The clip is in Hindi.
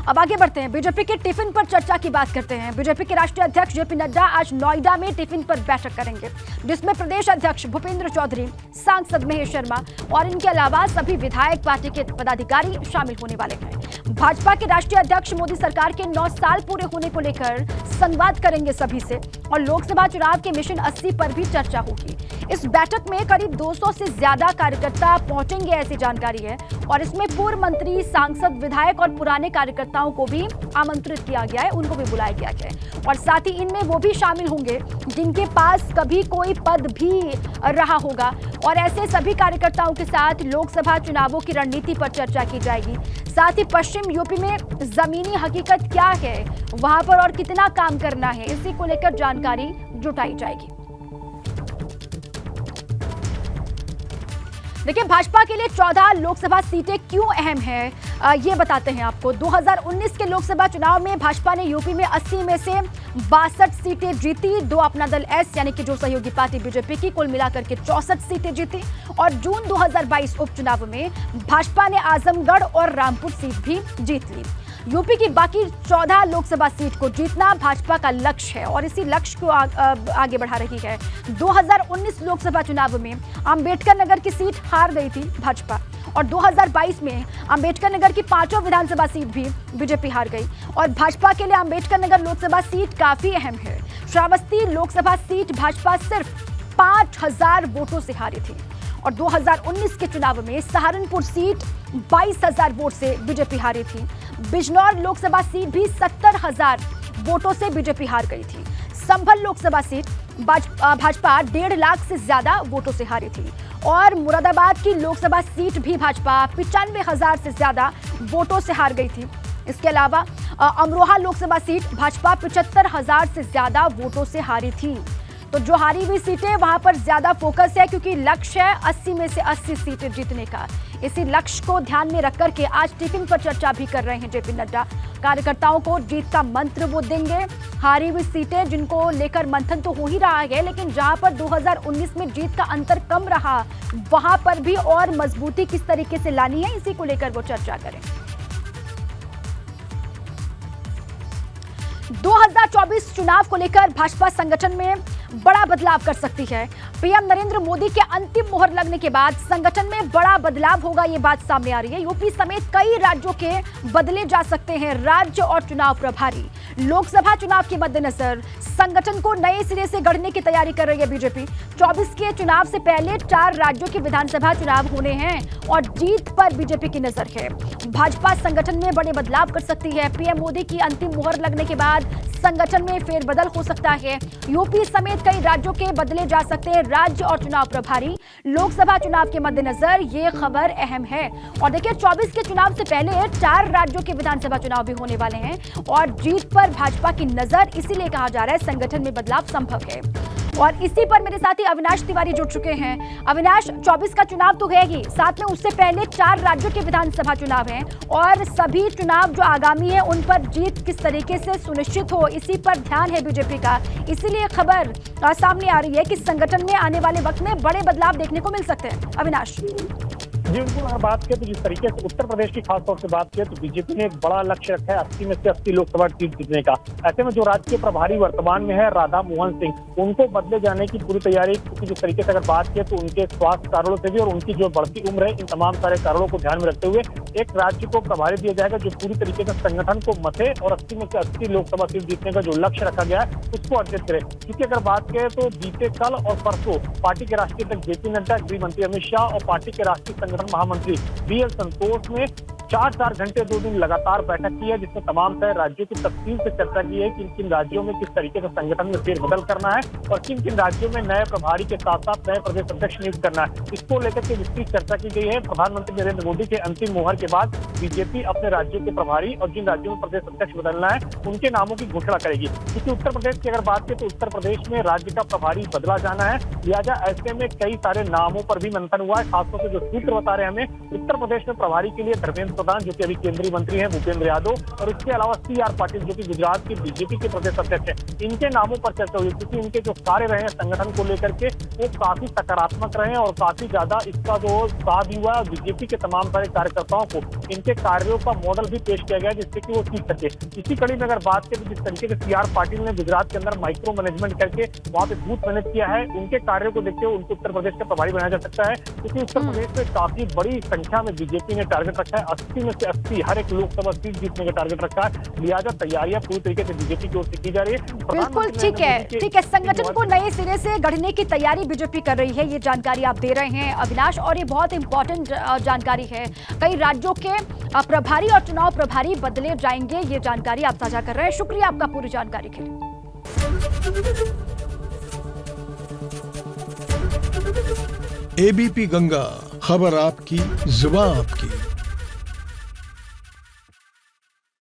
अब आगे बढ़ते हैं, बीजेपी के टिफिन पर चर्चा की बात करते हैं। बीजेपी के राष्ट्रीय अध्यक्ष जेपी नड्डा आज नोएडा में टिफिन पर बैठक करेंगे, जिसमें प्रदेश अध्यक्ष भूपेंद्र चौधरी, सांसद महेश शर्मा और इनके अलावा सभी विधायक, पार्टी के पदाधिकारी शामिल होने वाले हैं। भाजपा के राष्ट्रीय अध्यक्ष मोदी सरकार के 9 साल पूरे होने को लेकर संवाद करेंगे सभी से और लोकसभा चुनाव के मिशन 80 पर भी चर्चा होगी। इस बैठक में करीब 200 से ज्यादा कार्यकर्ता पहुंचेंगे, ऐसी जानकारी है। और इसमें पूर्व मंत्री, सांसद, विधायक और पुराने कार्यकर्ताओं को भी आमंत्रित किया गया है, उनको भी बुलाया गया है। और साथ ही इनमें वो भी शामिल होंगे जिनके पास कभी कोई पद भी रहा होगा। और ऐसे सभी कार्यकर्ताओं के साथ लोकसभा चुनावों की रणनीति पर चर्चा की जाएगी। साथ ही पश्चिम यूपी में जमीनी हकीकत क्या है, वहां पर और कितना काम करना है, इसी को लेकर जानकारी जुटाई जाएगी। देखिए, भाजपा के लिए 14 लोकसभा सीटें क्यों अहम हैं, ये बताते हैं आपको। 2019 के लोकसभा चुनाव में भाजपा ने यूपी में 80 में से 62 सीटें जीती। 2 अपना दल एस यानी कि जो सहयोगी पार्टी बीजेपी की, कुल मिलाकर के 64 सीटें जीती। और जून 2022 उपचुनाव में भाजपा ने आजमगढ़ और रामपुर सीट भी जीत ली। यूपी की बाकी 14 लोकसभा सीट को जीतना भाजपा का लक्ष्य है और इसी लक्ष्य को आगे बढ़ा रही है। 2019 लोकसभा चुनाव में अंबेडकर नगर की सीट हार गई थी भाजपा और 2022 में अंबेडकर नगर की 5 विधानसभा सीट भी बीजेपी हार गई। और भाजपा के लिए अंबेडकर नगर लोकसभा सीट काफी अहम है। श्रावस्ती लोकसभा सीट भाजपा सिर्फ 5000 वोटों से हारी थी। और 2019 के चुनाव में सहारनपुर सीट 22,000 वोट से बीजेपी हारी थी। बिजनौर लोकसभा सीट भी 70,000 वोटों से बीजेपी हार गई थी। संभल लोकसभा सीट भाजपा 1.5 लाख से ज्यादा वोटों से हारी थी। और मुरादाबाद की लोकसभा सीट भी भाजपा 95,000 से ज्यादा वोटों से हार गई थी। इसके अलावा अमरोहा लोकसभा सीट भाजपा 75,000 से ज्यादा वोटों से हारी थी। तो जो हारी हुई सीटें, वहां पर ज्यादा फोकस है क्योंकि लक्ष्य है 80 में से 80 सीटें जीतने का। इसी लक्ष्य को ध्यान में रखकर के आज टिफिन पर चर्चा भी कर रहे हैं जेपी नड्डा। कार्यकर्ताओं को जीत का मंत्र वो देंगे। हारी हुई सीटें जिनको लेकर मंथन तो हो ही रहा है, लेकिन जहां पर 2019 में जीत का अंतर कम रहा, वहां पर भी और मजबूती किस तरीके से लानी है, इसी को लेकर वो चर्चा करें। 2024 चुनाव को लेकर भाजपा संगठन में बड़ा बदलाव कर सकती है। पीएम नरेंद्र मोदी के अंतिम मोहर लगने के बाद संगठन में बड़ा बदलाव होगा, ये बात सामने आ रही है। यूपी समेत कई राज्यों के बदले जा सकते हैं राज्य और चुनाव प्रभारी। लोकसभा चुनाव के मद्देनजर संगठन को नए सिरे से गढ़ने की तैयारी कर रही है बीजेपी। 24 के चुनाव से पहले 4 राज्यों के विधानसभा चुनाव होने हैं और जीत पर बीजेपी की नजर है। भाजपा संगठन में बड़े बदलाव कर सकती है। पीएम मोदी की अंतिम मोहर लगने के बाद संगठन में फेरबदल हो सकता है। यूपी समेत कई राज्यों के बदले जा सकते हैं राज्य और चुनाव प्रभारी। लोकसभा चुनाव के मद्देनजर ये खबर अहम है। और देखिए, 24 के चुनाव से पहले 4 राज्यों के विधानसभा चुनाव भी होने वाले हैं और जीत पर भाजपा की नजर, इसीलिए कहा जा रहा है संगठन में बदलाव संभव है। और इसी पर मेरे साथी अविनाश तिवारी जुड़ चुके हैं। अविनाश, 24 का चुनाव तो है ही, साथ में उससे पहले 4 राज्यों के विधानसभा चुनाव हैं और सभी चुनाव जो आगामी है उन पर जीत किस तरीके से सुनिश्चित हो, इसी पर ध्यान है बीजेपी का। इसीलिए खबर सामने आ रही है कि संगठन में आने वाले वक्त में बड़े बदलाव देखने को मिल सकते हैं। अविनाश जी, बिल्कुल। अगर बात करें तो जिस तरीके से उत्तर प्रदेश की खासतौर से बात करें तो बीजेपी ने एक बड़ा लक्ष्य रखा है 80 में से 80 लोकसभा सीट जीतने का। ऐसे में जो राज्य के प्रभारी वर्तमान में है राधा मोहन सिंह, उनको बदले जाने की पूरी तैयारी, क्योंकि जिस तरीके से अगर बात करें तो उनके स्वास्थ्य कारणों से भी और उनकी जो बढ़ती उम्र है, इन तमाम सारे कारणों को ध्यान में रखते हुए एक राज्य को प्रभारी दिया जाएगा जो पूरी तरीके से संगठन को मथे और 80 में से 80 लोकसभा सीट जीतने का जो लक्ष्य रखा गया है उसको अर्जित करे। क्योंकि अगर बात करें तो बीते कल और परसों पार्टी के राष्ट्रीय अध्यक्ष जेपी नड्डा, गृह मंत्री अमित शाह और पार्टी के राष्ट्रीय संगठन महामंत्री बीएल संतोष ने 4 घंटे 2 दिन लगातार बैठक की है, जिसमें तमाम तरह राज्यों की तफसील से चर्चा की है कि किन किन राज्यों में किस तरीके से संगठन में फेरबदल करना है और किन किन राज्यों में नए प्रभारी के साथ साथ नए प्रदेश अध्यक्ष नियुक्त करना है। इसको लेकर के विस्तृत चर्चा की गई है। प्रधानमंत्री नरेंद्र मोदी के अंतिम मोहर के बाद बीजेपी अपने राज्यों के प्रभारी और जिन राज्यों में प्रदेश अध्यक्ष बदलना है उनके नामों की घोषणा करेगी। क्योंकि उत्तर प्रदेश की अगर बात करें तो उत्तर प्रदेश में राज्य का प्रभारी बदला जाना है, लिहाजा ऐसे में कई सारे नामों पर भी मंथन हुआ है। खासतौर से जो सूत्र बता रहे हैं हमें, उत्तर प्रदेश में प्रभारी के लिए धर्मेंद्र प्रधान जो कि अभी केंद्रीय मंत्री हैं भूपेंद्र यादव, और इसके अलावा CR पाटिल जो कि गुजरात की बीजेपी के प्रदेश अध्यक्ष हैं, इनके नामों पर चर्चा हुई क्योंकि इनके जो कार्य रहे हैं संगठन को लेकर के वो काफी सकारात्मक रहे हैं और काफी ज्यादा इसका जो साथ हुआ है। बीजेपी के तमाम सारे कार्यकर्ताओं को इनके कार्यों का मॉडल भी पेश किया गया जिससे कि वो सीख सके। इसी कड़ी में अगर बात करें जिस तरीके से CR पाटिल ने गुजरात के अंदर माइक्रो मैनेजमेंट करके वहां पे बूथ मैनेज किया है, उनके कार्यों को देखते हुए उनको उत्तर प्रदेश का प्रभारी बनाया जा सकता है क्योंकि उत्तर प्रदेश में काफी बड़ी संख्या में बीजेपी ने टारगेट रखा है। 80 में से 80 हर एक लोकसभा सीट जीतने का टारगेट रखा है। लिहाजा तैयारियां पूरी तरीके से बीजेपी की ओर से की जा रही है। बिल्कुल ठीक है, ठीक है। संगठन को नए सिरे से गढ़ने की तैयारी बीजेपी कर रही है, ये जानकारी आप दे रहे हैं अविनाश, और ये बहुत इंपॉर्टेंट जानकारी है। कई राज्यों के प्रभारी और चुनाव प्रभारी बदले जाएंगे, ये जानकारी आप साझा कर रहे हैं। शुक्रिया आपका पूरी जानकारी के लिए। ABP गंगा, खबर आपकी, जुबान आपकी।